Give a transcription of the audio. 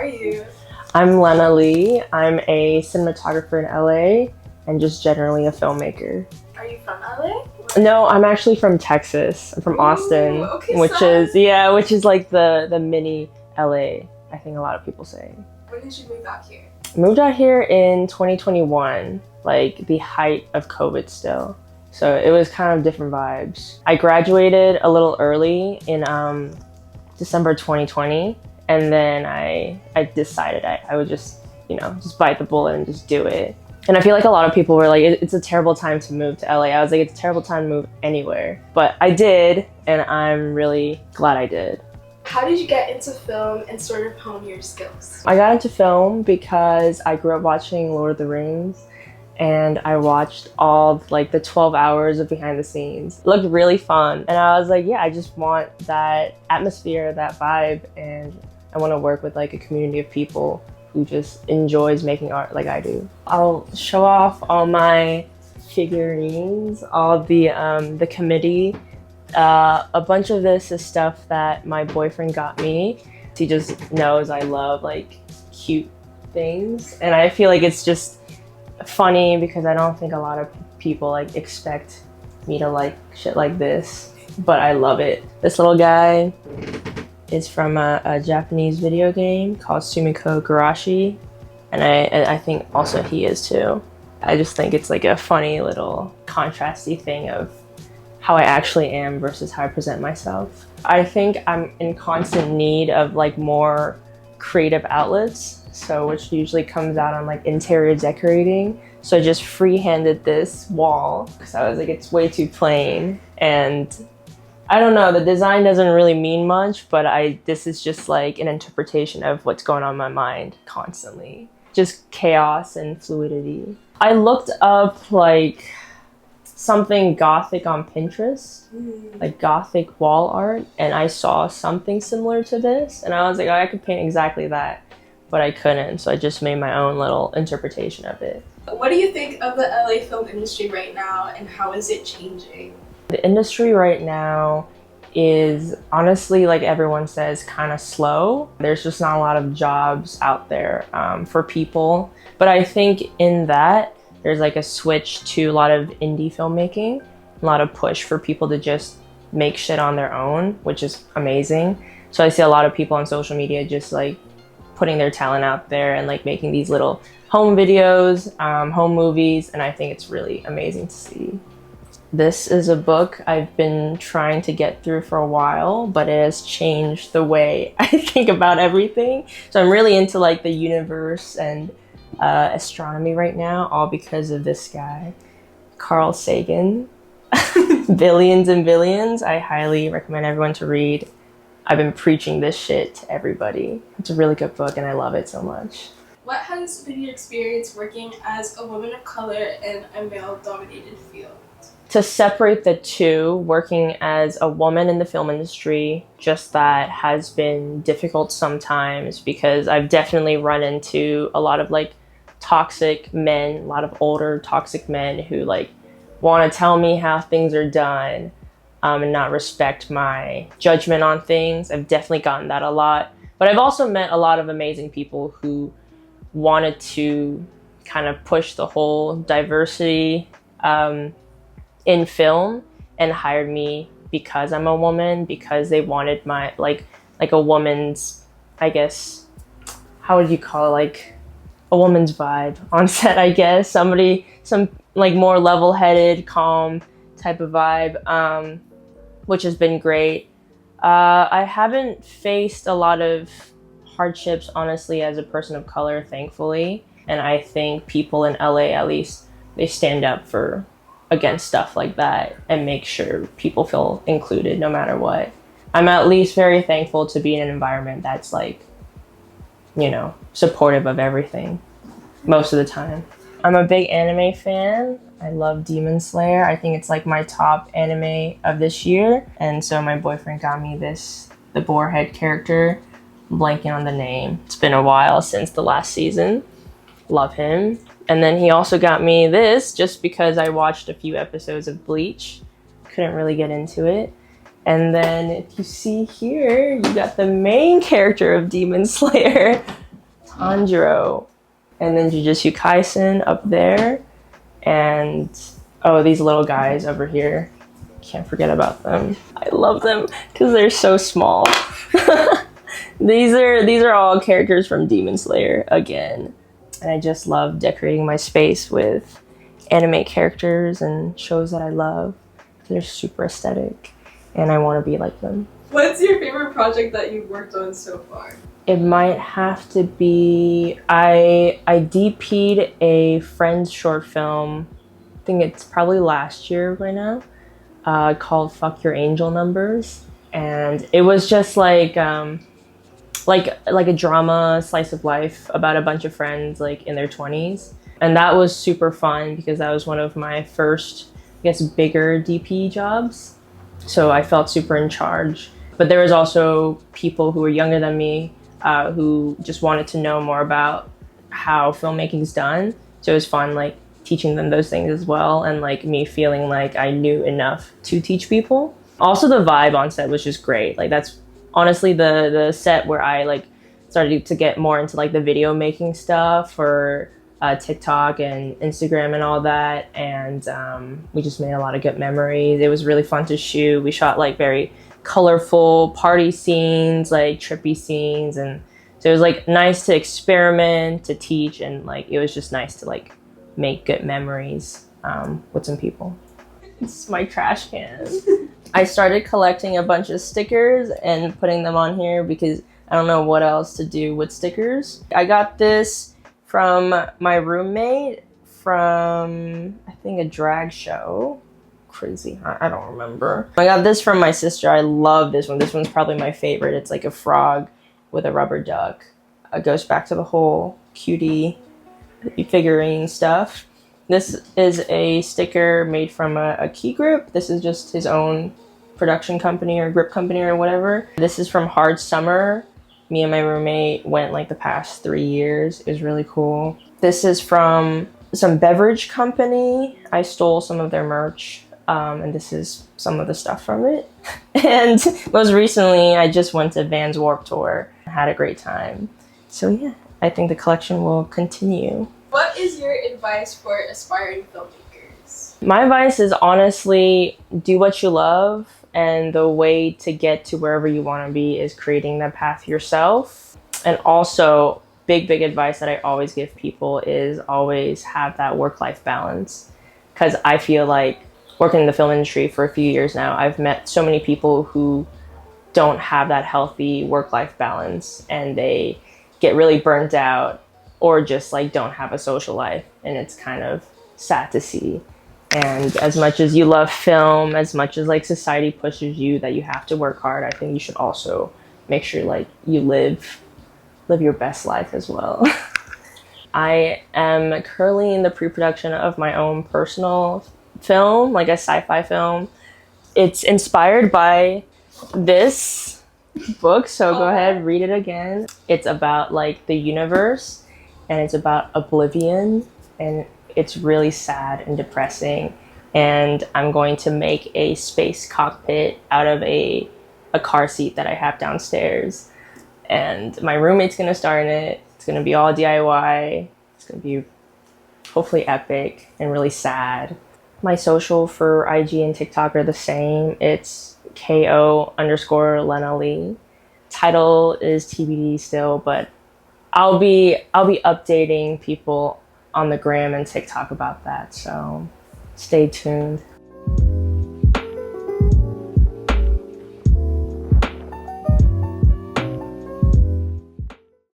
are you? I'm Lena Lee. I'm a cinematographer in LA and just generally a filmmaker. Are you from LA? No, I'm actually from Texas. I'm from Austin, okay, which is like the mini LA, I think a lot of people say. When did you move out here? Moved out here in 2021, like the height of COVID still. So it was kind of different vibes. I graduated a little early in December 2020, and then I decided I would just, just bite the bullet and just do it. And I feel like a lot of people were like, it's a terrible time to move to LA. I was like, it's a terrible time to move anywhere. But I did, and I'm really glad I did. How did you get into film and sort of hone your skills? I got into film because I grew up watching Lord of the Rings, and I watched all like the 12 hours of behind the scenes. It looked really fun, and I was like, yeah, I just want that atmosphere, that vibe, and I want to work with like a community of people who just enjoys making art like I do. I'll show off all my figurines, all the committee. A bunch of this is stuff that my boyfriend got me. He just knows I love like cute things, and I feel like it's just funny because I don't think a lot of people like expect me to like shit like this, but I love it. This little guy is from a Japanese video game called Garashi, and I think also he is too. I just think it's like a funny little contrasty thing of how I actually am versus how I present myself. I think I'm in constant need of like more creative outlets, so which usually comes out on like interior decorating. So I just free-handed this wall because I was like, it's way too plain, and I don't know, the design doesn't really mean much, but this is just like an interpretation of what's going on in my mind constantly. Just chaos and fluidity. I looked up like something gothic on Pinterest, like gothic wall art, and I saw something similar to this, and I was like, oh, I could paint exactly that, but I couldn't, so I just made my own little interpretation of it. What do you think of the LA film industry right now, and how is it changing? The industry right now is honestly, like everyone says, kind of slow. There's just not a lot of jobs out there for people, but I think in that, there's like a switch to a lot of indie filmmaking, a lot of push for people to just make shit on their own, which is amazing. So I see a lot of people on social media just like putting their talent out there and like making these little home videos, home movies, and I think it's really amazing to see. This is a book I've been trying to get through for a while, but it has changed the way I think about everything. So I'm really into like the universe and astronomy right now, all because of this guy, Carl Sagan. Billions and Billions. I highly recommend everyone to read. I've been preaching this shit to everybody. It's a really good book and I love it so much. What has been your experience working as a woman of color in a male-dominated field? To separate the two, working as a woman in the film industry, just that has been difficult sometimes because I've definitely run into a lot of like toxic men, a lot of older toxic men who like want to tell me how things are done and not respect my judgment on things. I've definitely gotten that a lot, but I've also met a lot of amazing people who wanted to kind of push the whole diversity in film and hired me because I'm a woman, because they wanted my like a woman's, I guess, how would you call it, like a woman's vibe on set, I guess. Some like more level-headed, calm type of vibe, which has been great. I haven't faced a lot of hardships, honestly, as a person of color, thankfully. And I think people in LA, at least, they stand up against stuff like that and make sure people feel included no matter what. I'm at least very thankful to be in an environment that's like, supportive of everything most of the time. I'm a big anime fan. I love Demon Slayer. I think it's like my top anime of this year. And so my boyfriend got me the boarhead character. I'm blanking on the name. It's been a while since the last season. Love him. And then he also got me this just because I watched a few episodes of Bleach. Couldn't really get into it. And then if you see here, you got the main character of Demon Slayer, Tanjiro, and then Jujutsu Kaisen up there, and oh, these little guys over here. Can't forget about them. I love them because they're so small. These are all characters from Demon Slayer again, and I just love decorating my space with anime characters and shows that I love. They're super aesthetic, and I want to be like them. What's your favorite project that you've worked on so far? It might have to be I DP'd a friend's short film. I think it's probably last year right now. Called "Fuck Your Angel Numbers," and it was just like a drama slice of life about a bunch of friends like in their 20s, and that was super fun because that was one of my first, I guess, bigger DP jobs. So I felt super in charge. But there was also people who were younger than me who just wanted to know more about how filmmaking is done. So it was fun, like teaching them those things as well, and like me feeling like I knew enough to teach people. Also, the vibe on set was just great. Like that's honestly the set where I like started to get more into like the video making stuff for TikTok and Instagram and all that, and we just made a lot of good memories. It was really fun to shoot. We shot like very colorful party scenes, like trippy scenes, and so it was like nice to experiment, to teach, and like it was just nice to like make good memories with some people. It's my trash can. I started collecting a bunch of stickers and putting them on here because I don't know what else to do with stickers. I got this from my roommate from, I think, a drag show. Crazy, I don't remember. I got this from my sister. I love this one. This one's probably my favorite. It's like a frog with a rubber duck. It goes back to the whole cutie figurine stuff. This is a sticker made from a key grip. This is just his own production company or grip company or whatever. This is from Hard Summer. Me and my roommate went like the past 3 years. It was really cool. This is from some beverage company. I stole some of their merch, and this is some of the stuff from it. And most recently, I just went to Vans Warped Tour. I had a great time. So yeah, I think the collection will continue. What is your advice for aspiring filmmakers? My advice is honestly, do what you love, and the way to get to wherever you want to be is creating that path yourself. And also, big advice that I always give people is always have that work-life balance. Because I feel like working in the film industry for a few years now, I've met so many people who don't have that healthy work-life balance, and they get really burnt out or just like don't have a social life, and it's kind of sad to see. And as much as you love film, as much as like society pushes you that you have to work hard, I think you should also make sure like you live your best life as well. I am currently in the pre-production of my own personal film, like a sci-fi film. It's inspired by this book, so go ahead, read it again. It's about like the universe, and it's about oblivion, and it's really sad and depressing. And I'm going to make a space cockpit out of a car seat that I have downstairs. And my roommate's gonna star in it. It's gonna be all DIY. It's gonna be hopefully epic and really sad. My social for IG and TikTok are the same. It's KO_Lena Lee. Title is TBD still, but I'll be updating people on the gram and TikTok about that, so stay tuned.